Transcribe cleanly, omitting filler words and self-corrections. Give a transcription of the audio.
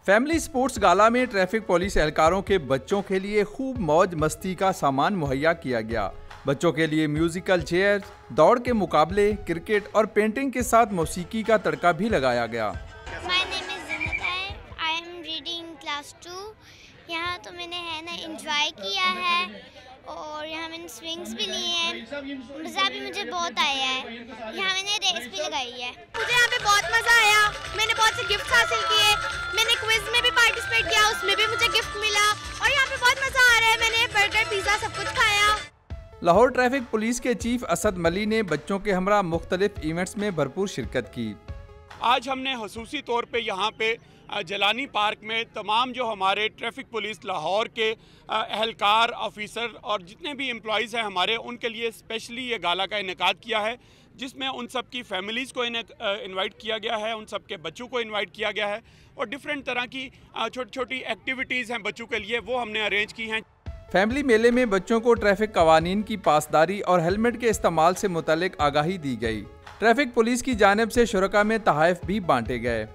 Family sports गाला में traffic police एहलकारों के बच्चों के लिए खूब मौज मस्ती का सामान मुहैया किया गया। बच्चों के लिए म्यूजिकल चेयर, दौड़ के मुकाबले, क्रिकेट और पेंटिंग के साथ मौसीकी का तड़का भी लगाया गया। My name is Zinata, I am reading class 2। यहाँ तो मैंने एंजॉय किया है और यहाँ मैंने स्विंग्स भी लिए हैं। मज़ा भी मुझे बहुत आया है। यहाँ मैंने रेस भी लगाई है। मुझे यहाँ पे बहुत मज़ा आया। मैंने बहुत से गिफ्ट हासिल किए। मैंने क्विज में भी पार्टिसिपेट किया, उसमें भी मुझे गिफ्ट मिला और यहाँ पे बहुत मज़ा आ रहा है। मैंने बर्गर, पिज़्ज़ा सब कुछ खाया। लाहौर ट्रैफिक पुलिस के चीफ असद मली ने बच्चों के हमरा मुख्तलिफ इवेंट्स में भरपूर शिरकत की। आज हमने खसूसी तौर पे यहाँ पे जलानी पार्क में तमाम जो हमारे ट्रैफिक पुलिस लाहौर के एहलकार, ऑफिसर और जितने भी एम्प्लॉइज़ हैं हमारे, उनके लिए स्पेशली ये गाला का इनेकाद किया है, जिसमें उन सब की फैमिलीज़ को इनवाइट किया गया है, उन सब के बच्चों को इनवाइट किया गया है और डिफरेंट तरह की छोटी छोटी एक्टिविटीज़ हैं बच्चों के लिए, वो हमने अरेंज की हैं। फैमिली मेले में बच्चों को ट्रैफिक कवानीन की पासदारी और हेलमेट के इस्तेमाल से मुतल्लिक आगाही दी गई। ट्रैफिक पुलिस की जानिब से शुरका में तोहफ़े भी बांटे गए।